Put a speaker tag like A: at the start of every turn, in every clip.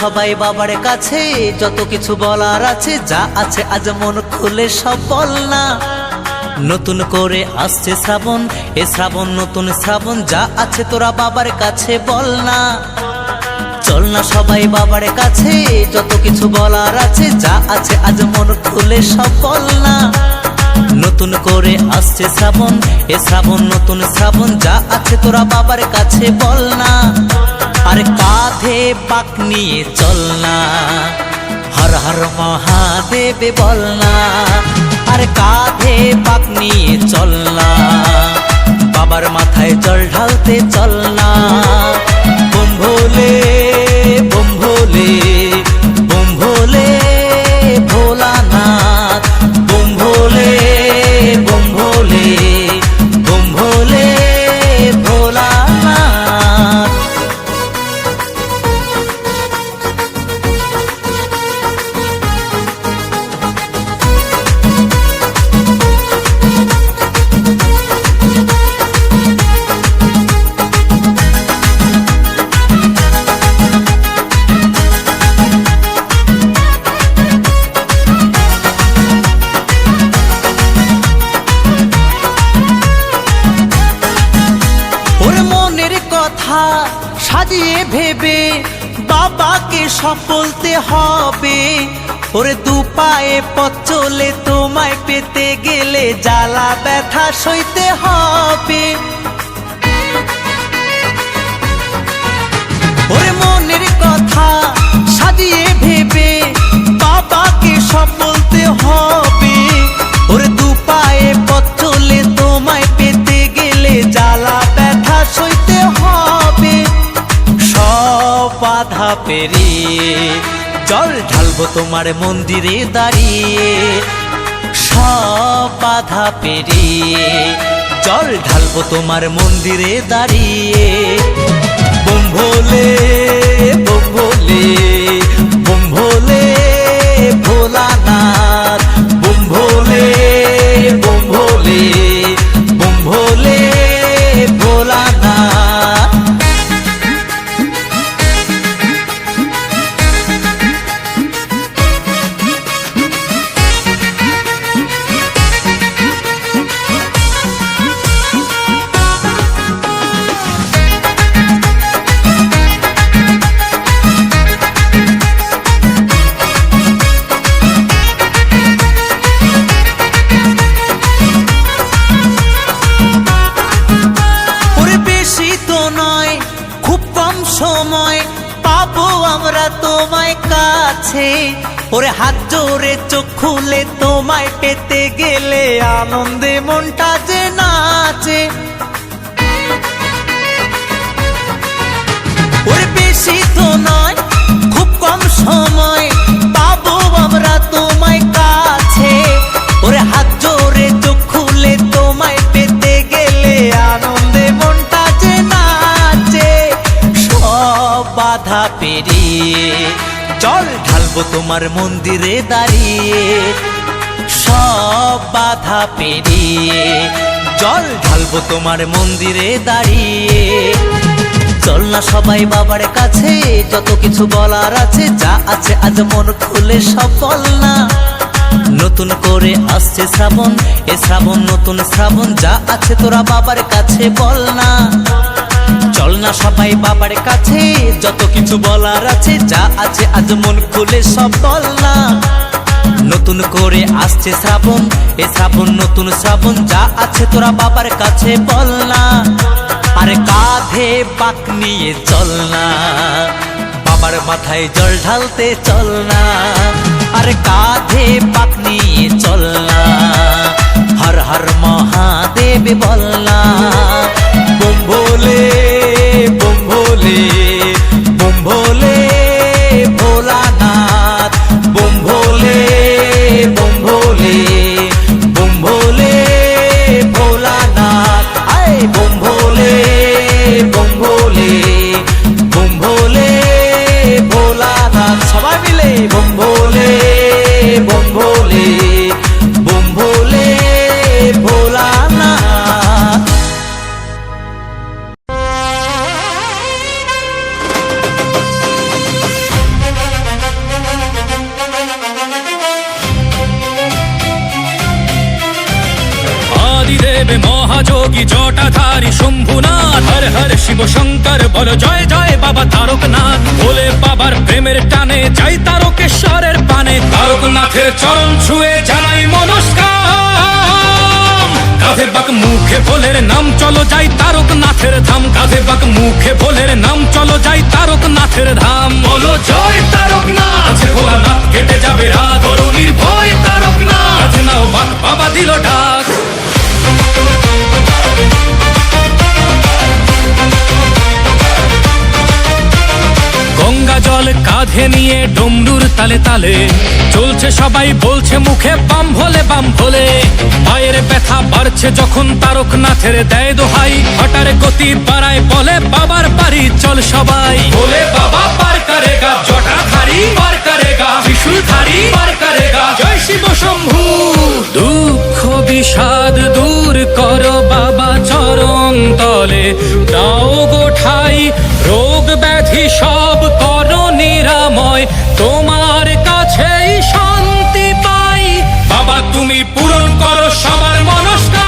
A: সবাই বাবার কাছে, যত কিছু বলার আছে, যা আছে আজ মন খুলে সব বল না। নতুন করে আসছে শ্রাবণ, এ শ্রাবণ নতুন শ্রাবণ, যা আছে তোরা বাবার কাছে বল না। চল না সবাই বাবার কাছে, যত কিছু বলার আছে, যা আছে আজ মন খুলে সব বল না। নতুন করে আসছে শ্রাবণ, এ শ্রাবণ নতুন শ্রাবণ, যা আছে তোরা বাবার কাছে বল না। আর কাঁধে বাঁক নিয়ে চল না, হর হর মহাদেব বল না। আর কাঁধে বাঁক নিয়ে চল না, বাবার মাথায় জল ঢালতে চল না। বম ভোলে বম ভোলে বম ভোলে ভোলানাথ, বম ভোলে বম ভোলে বম ভোলে ভোলানাথ। সাজিয়ে ভেবে বাবাকে সফলতে হবে। ওরে দু পায়ে পথ চলে তোমায় পেতে গেলে জ্বালা ব্যথা সইতে হবে। ওরে মনের কথা সাজিয়ে ভেবে বাবাকে সফলতে হবে। ওরে দু পায়ে পথ চলে তোমায় পেতে গেলে জ্বালা ব্যথা সইতে হবে। সব বাধা পেরিয়ে জল ঢালবো তোমার মন্দিরে দাঁড়িয়ে। সব বাধা পেরিয়ে জল ঢালবো তোমার মন্দিরে দাঁড়িয়ে। বম ভোলে বম ভোলে বম ভোলে ভোলানাথ, বম ভোলে বম ভোলে বম ভোলে ভোলানাথ। সময় পাবো আমরা তোমায় কাছে। ওরে হাত জোরে চোখ খুলে তোমায় পেতে গেলে আনন্দে মনটা যে নাচে। ওরে বেশি তো নয় খুব কম সময় পাবো আমরা তোমায় কাছে। ওরে হাত জোরে চোখ খুলে তোমায় পেতে গেলে আনন্দে মনটা যে নাচে। বাধা পেরিয়ে জল ঢালবো তোমার মন্দিরে দাঁড়িয়ে। সব বাধা পেরিয়ে জল ঢালবো তোমার মন্দিরে দাঁড়িয়ে। চল না সবাই বাবার কাছে, যত কিছু বলার আছে, যা আছে আজ মন খুলে সব বল না। নতুন করে আসছে শ্রাবণ, এ শ্রাবণ নতুন শ্রাবণ, যা আছে তোরা বাবার কাছে বল না। চল না সবাই বাবার কাছে, যত কিছু বলার আছে, যা আছে আজ মন খুলে সব বল না। নতুন করে আসছে শ্রাবণ, এ শ্রাবণ নতুন শ্রাবণ, যা আছে তোরা বাবার কাছে বল না। আরে কাঁধে বাঁক নিয়ে চল না, বাবার মাথায় জল ঢালতে চল না। আরে কাঁধে বাঁক নিয়ে চল না, হর হর মহাদেব বল না। বম ভোলে বম ভোলে বম ভোলে ভোলানাথ, বম ভোলে বম ভোলে বম ভোলে ভোলানাথ। আয় বম ভোলে বম ভোলে বম ভোলে ভোলানাথ। সবাই মিলে বম ভোলে বম ভোলে বম ভোলে ভোলানাথ।
B: মহাযোগী জটাধারী শম্ভুনাথ, হর হর শিব শঙ্কর বল জয় জয় বাবা তারকনাথ। বলে বাবার প্রেমের টানে যাই তারকেশ্বরের পানে, তারকনাথের চরণ ছুঁয়ে জানাই মনস্কাম। কাঁধে বাক মুখে ভোলের নাম চলো যাই তারকনাথের ধাম, কাঁধে বাক মুখে ভোলের নাম চলো যাই তারকনাথের ধাম। বলো জয় তারকনাথ, আছে ভোলানাথ কেটে যাবে রাত, করো নির্ভয় তারকনাথ, কাঁধে নাও বাক বাবা দিল ডাক। গঙ্গা জল কাঁধে নিয়ে ডমরুর তালে তালে চলছে সবাই, বলছে মুখে বাম ভোলে বাম ভোলে। পায়ের ব্যথা বাড়ছে যখন তারকনাথের দেয় দোহাই, হঠাৎ গতি বাড়ায় বলে বাবার বাড়ি চল সবাই। বলে বাবা পার করেগা জটাধারী, পার করেগা ত্রিশূলধারী, পার করেগা জয় শিব শম্ভু। দুঃখ বিষাদ দূর করো বাবা চরণ তলে, দাও গো ঠাই রোগ ব্যাধি সব করো নিরাময়, তোমার কাছেই শান্তি পাই। বাবা তুমি পূরণ করো সবার মনস্কাম।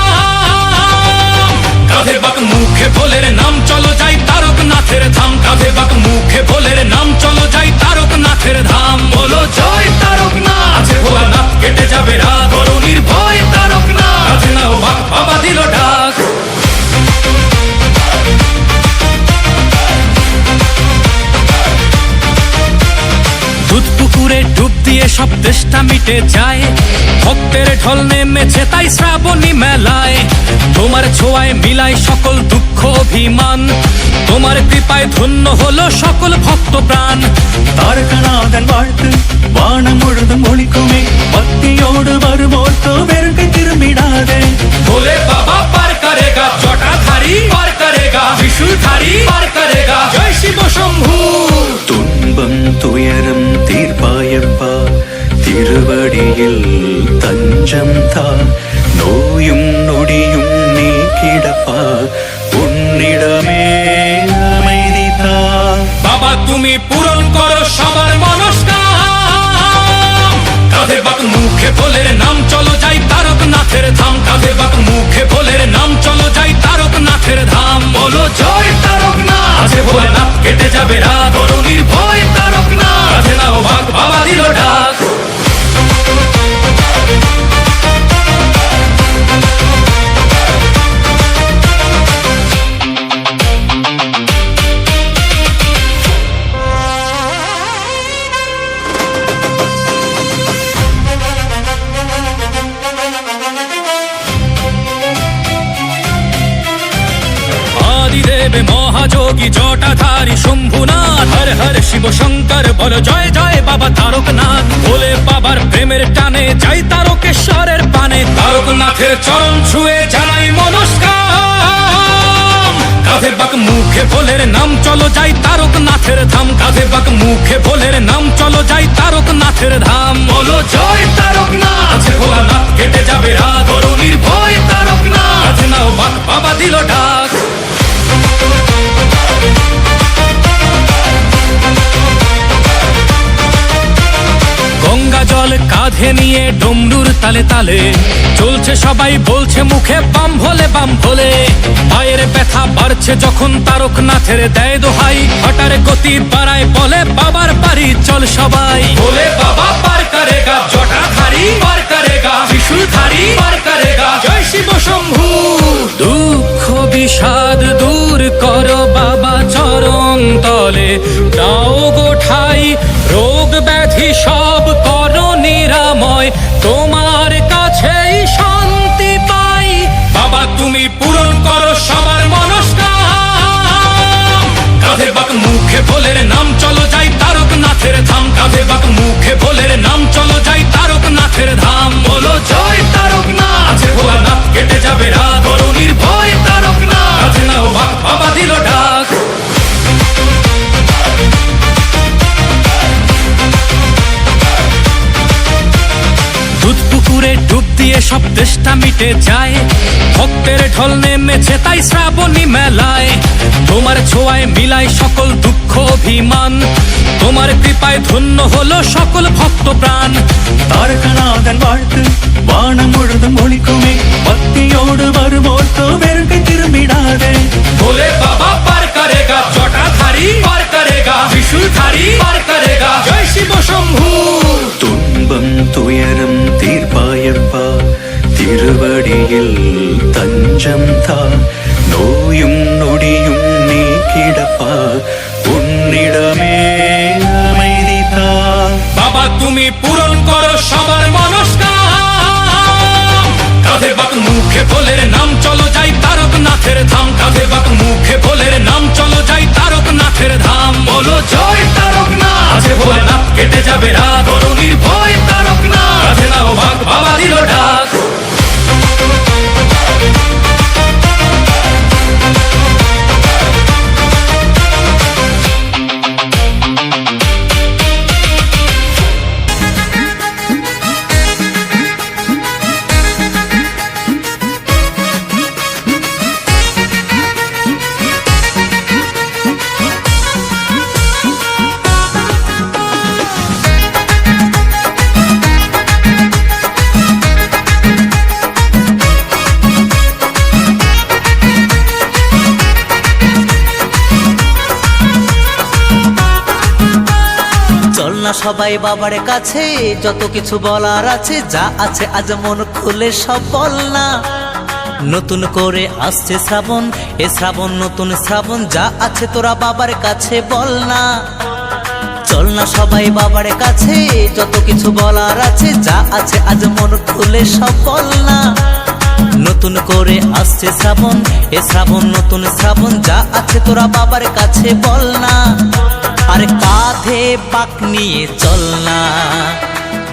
B: কাঁধে বাক মুখে ভোলের নাম চলো যাই তারকনাথের ধাম, কাঁধে বাক মুখে ভোলের নাম চলো যাই তারকনাথের ধাম। বলো জয় তারকনাথ, আছে ভোলানাথ কেটে যাবে রাত, করো নির্ভয় তারকনাথ, কাঁধে নাও বাক বাবা দিল ডাক। দুধ পুকুরে ডুব দিয়ে সব তেষ্টা মিটে যায়, ভক্তের ঢল নেমেছে তাই শ্রাবণী মেলায়। তোমার ছোঁয়ায় মিলাই সকল দুঃখ অভিমান, তোমার কৃপায় ধন্য হলো সকল ভক্ত প্রাণ।
C: താരകനാഥൻ വാഴ്ത്ത് വാണം മുഴുതും ഒളിക്കുമേ, ഭക്തിയോട് വരുമോർത്തോ വെറുതെ തിരുമിടാതെ।
B: बोले बाबा पार करेगा जटाधारी, पार करेगा त्रिशूलधारी, पार करेगा जय शिव शंभु।
C: തുன்பം തുയരം തീർപ്പായപ്പ, തിരുവടിയിൽ തഞ്ചം താ, നോയും നൊടിയും നീക്കിടപ്പ, ഉന്നിടമേ அமைதி தா।
B: বাবা তুমি পূরণ করো সবার মনস্কাম। কাঁধে বাক মুখে ভোলের নাম চলো যাই তারকনাথের ধাম, কাঁধে বাক মুখে ভোলের নাম চলো যাই তারকনাথের ধাম। বলো জয় তারকনাথ, আছে ভোলানাথ কেটে যাবে রাত, করো নির্ভয় তারকনাথ, কাঁধে নাও বাক বাবা দিল ডাক। আদিদেব মহাযোগী জটাধারী শম্ভুনাথ, হর হর শিব শঙ্কর বল জয় জয় বাবা তারকনাথ। বলে বাবার প্রেমের টানে যাই তারকেশ্বরের পানে, তারকনাথের চরণ ছুঁয়ে জানাই মনস্কাম। কাঁধে বাক মুখে ভোলের নাম চলো যাই তারকনাথের ধাম, কাঁধে বাক মুখে ভোলের নাম চলো যাই তারকনাথের ধাম। বলো জয় তারকনাথ, আছে ভোলানাথ কেটে যাবে রাত, করো নির্ভয় তারকনাথ, কাঁধে নাও বাক বাবা দিল ডাক। গঙ্গা জল কাঁধে নিয়ে ডমরুর তালে তালে চলছে সবাই, বলছে মুখে বাম ভোলে বাম ভোলে। পায়ের ব্যথা বাড়ছে যখন তারকনাথের দেয় দোহাই, হঠাৎ গতি বাড়ায় বলে বাবার বাড়ি চল সবাই। বলে বাবা পার করেগা জটাধারী, পার করেগা ত্রিশূলধারী, পার করেগা জয় শিব শম্ভু। দুঃখ বিষাদ দূর করো বাবা চরণ তলে, দাও গো ঠাই রোগ ব্যাধি সব করো নিরাময়, তোমার কাছেই শান্তি পাই। বাবা তুমি পূরণ করো সবার মনস্কাম। কাঁধে বাক মুখে ভোলের নাম চলো যাই তারকনাথের ধাম, কাঁধে বাক মুখে ভোলের নাম চলো যাই তারকনাথের ধাম। বলো জয় তারকনাথ, আছে ভোলানাথ কেটে যাবে রাত, করো নির্ভয় তারকনাথ, কাঁধে নাও বাক বাবা দিল ডাক। দুধ পুকুরে ডুব দিয়ে সব তেষ্টা মিটে যায়, ভক্তের ঢল নেমেছে তাই শ্রাবণী মেলায়। তোমার ছোঁয়ায় মিলাই সকল দুঃখ অভিমান, তোমার কৃপায় ধন্য হলো সকল ভক্ত প্রাণ।
C: താരകനാഥൻ വാഴ്ത്ത് വാണം മുഴുതും ഒളിക്കുമേ, ഭക്തിയോട് വരുമോർത്തോ திருவடியில் தஞ்சம் தா நோயும் நொடியும் நீக்கிடப்பா உன்னிடமே அமைதி தா
B: বাবা তুমি পূরণ করো সবার মনস্কাম কাঁধে বাক মুখে ভোলের নাম চলো যাই তারকনাথের ধাম কাঁধে বাক মুখে ভোলের নাম চলো যাই তারকনাথের ধাম বলো জয় তারকনাথ আছে ভোলেনাথ কেটে যাবে রাত বড় নির্ভয় তারকনাথ কাঁধে নাও ভাগ বাবা দিল ডাক
A: সবাই বাবার কাছে যত কিছু বলার আছে যা আছে আজ মন খুলে সব বল না নতুন করে আসছে শ্রাবণ এ শ্রাবণ নতুন শ্রাবণ যা আছে তোরা বাবার কাছে বল না চল না সবাই বাবার কাছে যত কিছু বলার আছে যা আছে আজ মন খুলে সব বল না নতুন করে আসছে শ্রাবণ এ শ্রাবণ নতুন শ্রাবণ যা আছে তোরা বাবার কাছে বল না আর কাঁধে বাক নিয়ে চল না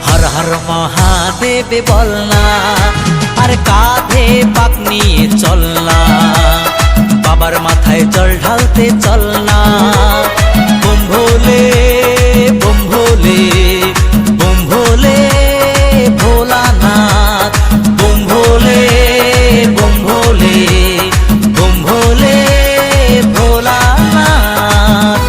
A: হর হর মহাদেব বল না আর কাঁধে বাক নিয়ে চল না বাবার মাথায় জল ঢালতে চল না বম ভোলে বম ভোলে বম ভোলে ভোলানাথ বম ভোলে বম ভোলে বম ভোলে ভোলানাথ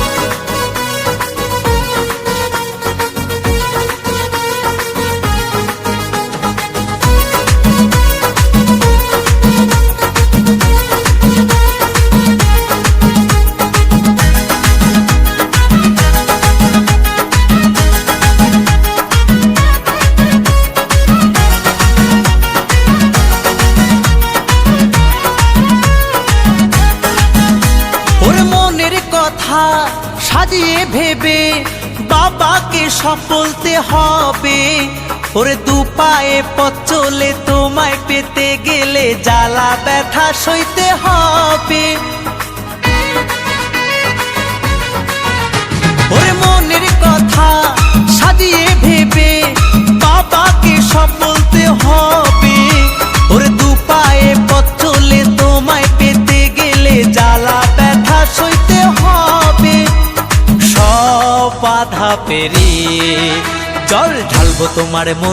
A: সাজিয়ে ভেবে বাবাকে সফলতে হবে ওরে দু পায়ে পথ চলে তোমায় পেতে গেলে জ্বালা ব্যথা সইতে হবে ওরে মনের কথা সাজিয়ে ভেবে বাবাকে সফলতে হবে ওরে দু পায়ে পথ চলে তোমায় পেতে গেলে জ্বালা ব্যথা সইতে হবে সব বাধা পেরিয়ে জল ঢালবো তোমার মন